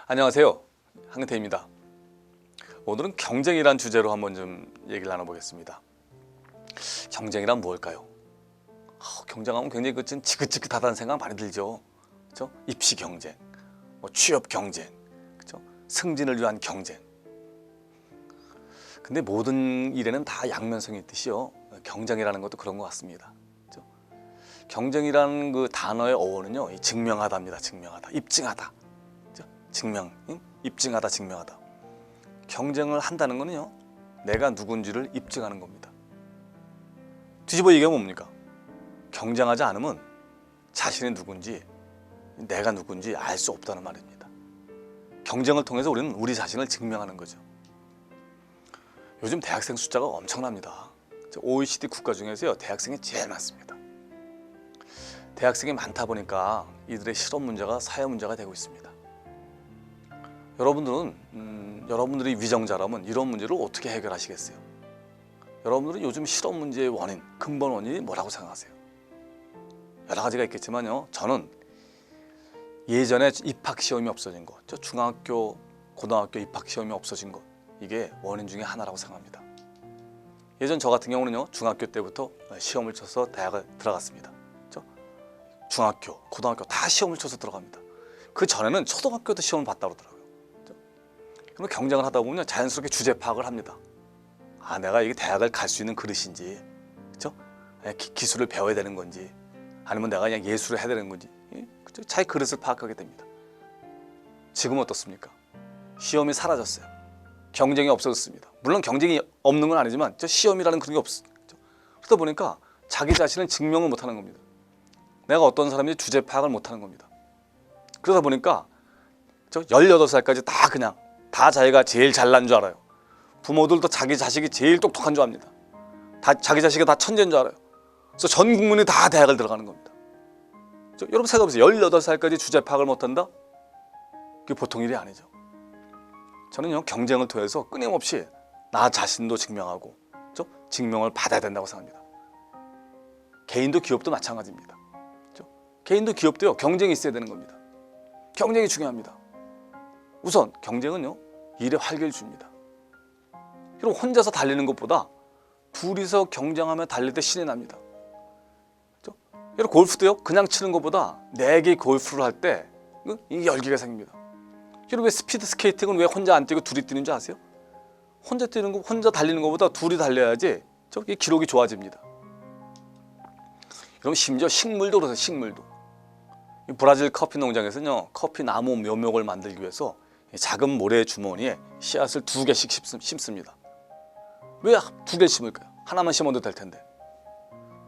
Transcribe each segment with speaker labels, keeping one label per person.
Speaker 1: 안녕하세요, 한근태입니다. 오늘은 경쟁이란 주제로 한번 좀 얘기를 나눠보겠습니다. 경쟁이란 뭘까요? 경쟁하면 굉장히 지긋지긋하다는 생각 많이 들죠. 그렇죠? 입시 경쟁, 취업 경쟁, 그렇죠? 승진을 위한 경쟁. 근데 모든 일에는 다 양면성이 있듯이요. 경쟁이라는 것도 그런 것 같습니다. 그렇죠? 경쟁이라는 그 단어의 어원은요, 증명하다입니다. 증명하다, 입증하다. 그렇죠? 증명, 입증하다, 증명하다. 경쟁을 한다는 거는요, 내가 누군지를 입증하는 겁니다. 뒤집어 얘기하면 뭡니까? 경쟁하지 않으면 자신이 누군지, 내가 누군지 알 수 없다는 말입니다. 경쟁을 통해서 우리는 우리 자신을 증명하는 거죠. 요즘 대학생 숫자가 엄청납니다. OECD 국가 중에서요, 대학생이 제일 많습니다. 대학생이 많다 보니까 이들의 실업 문제가 사회 문제가 되고 있습니다. 여러분들이 위정자라면 이런 문제를 어떻게 해결하시겠어요? 여러분들은 요즘 실업 문제의 원인, 근본 원인이 뭐라고 생각하세요? 여러 가지가 있겠지만요, 저는 예전에 입학시험이 없어진 것, 중학교, 고등학교 입학시험이 없어진 것, 이게 원인 중에 하나라고 생각합니다. 예전 저 같은 경우는요, 중학교 때부터 시험을 쳐서 대학을 들어갔습니다. 중학교, 고등학교 다 시험을 쳐서 들어갑니다. 그 전에는 초등학교도 시험을 봤다고 그러더라고요. 그러면 경쟁을 하다 보면 자연스럽게 주제 파악을 합니다. 내가 이게 대학을 갈 수 있는 그릇인지, 그렇죠? 기술을 배워야 되는 건지, 아니면 내가 그냥 예술을 해야 되는 건지, 그렇죠? 자기 그릇을 파악하게 됩니다. 지금 어떻습니까? 시험이 사라졌어요. 경쟁이 없어졌습니다. 물론 경쟁이 없는 건 아니지만 시험이라는 그런 게 없어요. 그러다 보니까 자기 자신을 증명을 못하는 겁니다. 내가 어떤 사람인지 주제 파악을 못하는 겁니다. 그러다 보니까 18살까지 다 자기가 제일 잘난 줄 알아요. 부모들도 자기 자식이 제일 똑똑한 줄 압니다. 자기 자식이 다 천재인 줄 알아요. 그래서 전 국민이 다 대학을 들어가는 겁니다. 여러분 생각해보세요. 18살까지 주제 파악을 못한다? 그게 보통 일이 아니죠. 저는요, 경쟁을 통해서 끊임없이 나 자신도 증명하고, 증명을 받아야 된다고 생각합니다. 개인도 기업도 마찬가지입니다. 개인도 기업도요, 경쟁이 있어야 되는 겁니다. 경쟁이 중요합니다. 우선 경쟁은요, 일에 활기를 줍니다. 그럼 혼자서 달리는 것보다 둘이서 경쟁하며 달릴 때 신이 납니다. 그렇죠? 골프도요, 그냥 치는 것보다 4개 골프를 할 때 이 열기가 생깁니다. 그리고 왜 스피드 스케이팅은 왜 혼자 안 뛰고 둘이 뛰는 줄 아세요? 혼자 달리는 것보다 둘이 달려야지 이 기록이 좋아집니다. 그럼 심지어 식물도 그러세요. 식물도. 브라질 커피 농장에서는요, 커피 나무 묘목을 만들기 위해서 작은 모래 주머니에 씨앗을 2개씩 심습니다. 왜 2개 심을까요? 하나만 심어도 될 텐데.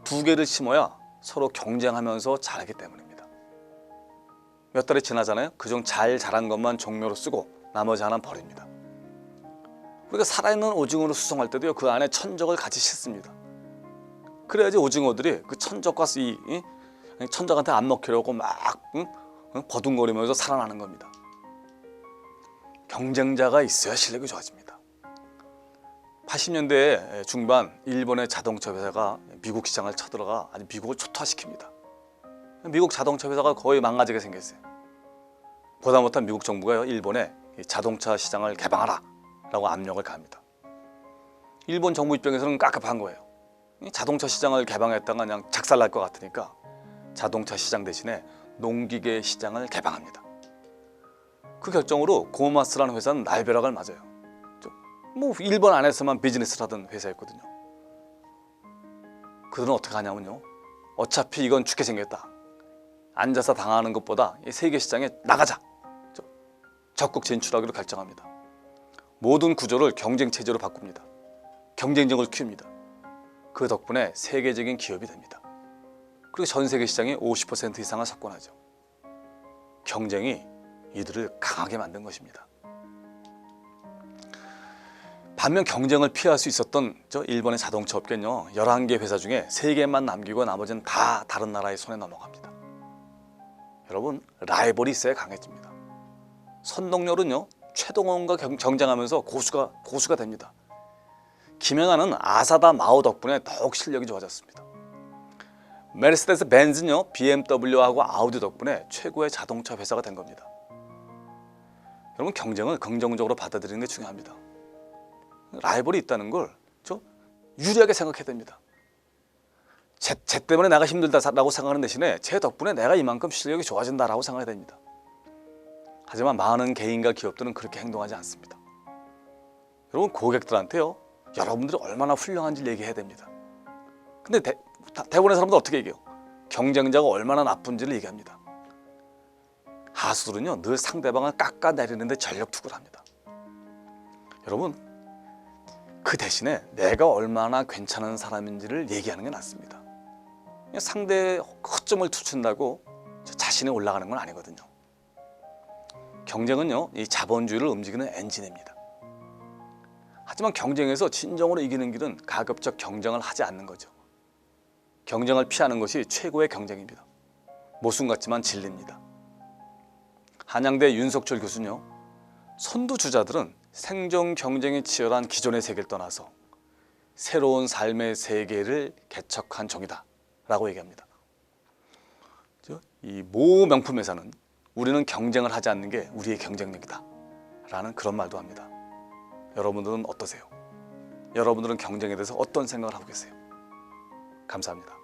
Speaker 1: 2개를 심어야 서로 경쟁하면서 자라기 때문입니다. 몇 달이 지나잖아요. 그중 잘 자란 것만 종묘로 쓰고 나머지 하나는 버립니다. 우리가 살아있는 오징어를 수송할 때도요, 그 안에 천적을 같이 싣습니다. 그래야지 오징어들이 그 천적과 천적한테 안 먹히려고 막 버둥거리면서 살아나는 겁니다. 경쟁자가 있어야 실력이 좋아집니다. 80년대 중반 일본의 자동차 회사가 미국 시장을 쳐들어가 아주 미국을 초토화시킵니다. 미국 자동차 회사가 거의 망가지게 생겼어요. 보다 못한 미국 정부가요, 일본에 자동차 시장을 개방하라 라고 압력을 가합니다. 일본 정부 입장에서는 깝깝한 거예요. 자동차 시장을 개방했다가 그냥 작살날 것 같으니까 자동차 시장 대신에 농기계 시장을 개방합니다. 그 결정으로 고마스라는 회사는 날벼락을 맞아요. 일본 안에서만 비즈니스를 하던 회사였거든요. 그들은 어떻게 하냐면요, 어차피 이건 죽게 생겼다. 앉아서 당하는 것보다 세계 시장에 나가자. 적극 진출하기로 결정합니다. 모든 구조를 경쟁 체제로 바꿉니다. 경쟁력을 키웁니다. 그 덕분에 세계적인 기업이 됩니다. 그리고 전 세계 시장의 50% 이상을 석권하죠. 경쟁이 이들을 강하게 만든 것입니다. 반면 경쟁을 피할 수 있었던 일본의 자동차 업계는요, 11개 회사 중에 3개만 남기고 나머지는 다 다른 나라의 손에 넘어갑니다. 여러분, 라이벌이 있어야 강해집니다. 선동열은요, 최동원과 경쟁하면서 고수가 됩니다. 김연아는 아사다 마오 덕분에 더욱 실력이 좋아졌습니다. 메르세데스 벤츠는요, BMW하고 아우디 덕분에 최고의 자동차 회사가 된 겁니다. 여러분, 경쟁을 긍정적으로 받아들이는 게 중요합니다. 라이벌이 있다는 걸 좀 유리하게 생각해야 됩니다. 쟤 때문에 내가 힘들다라고 생각하는 대신에 쟤 덕분에 내가 이만큼 실력이 좋아진다라고 생각해야 됩니다. 하지만 많은 개인과 기업들은 그렇게 행동하지 않습니다. 여러분, 고객들한테요, 여러분들이 얼마나 훌륭한지를 얘기해야 됩니다. 근데 대부분의 사람들 어떻게 얘기해요? 경쟁자가 얼마나 나쁜지를 얘기합니다. 하수들은요, 늘 상대방을 깎아내리는데 전력 투구를 합니다. 여러분, 그 대신에 내가 얼마나 괜찮은 사람인지를 얘기하는 게 낫습니다. 상대의 허점을 투춘다고 자신이 올라가는 건 아니거든요. 경쟁은요, 이 자본주의를 움직이는 엔진입니다. 하지만 경쟁에서 진정으로 이기는 길은 가급적 경쟁을 하지 않는 거죠. 경쟁을 피하는 것이 최고의 경쟁입니다. 모순 같지만 진리입니다. 한양대 윤석철 교수는요, 선두주자들은 생존 경쟁이 치열한 기존의 세계를 떠나서 새로운 삶의 세계를 개척한 종이다 라고 얘기합니다. 이 모 명품 회사는 우리는 경쟁을 하지 않는 게 우리의 경쟁력이다 라는 그런 말도 합니다. 여러분들은 어떠세요? 여러분들은 경쟁에 대해서 어떤 생각을 하고 계세요? 감사합니다.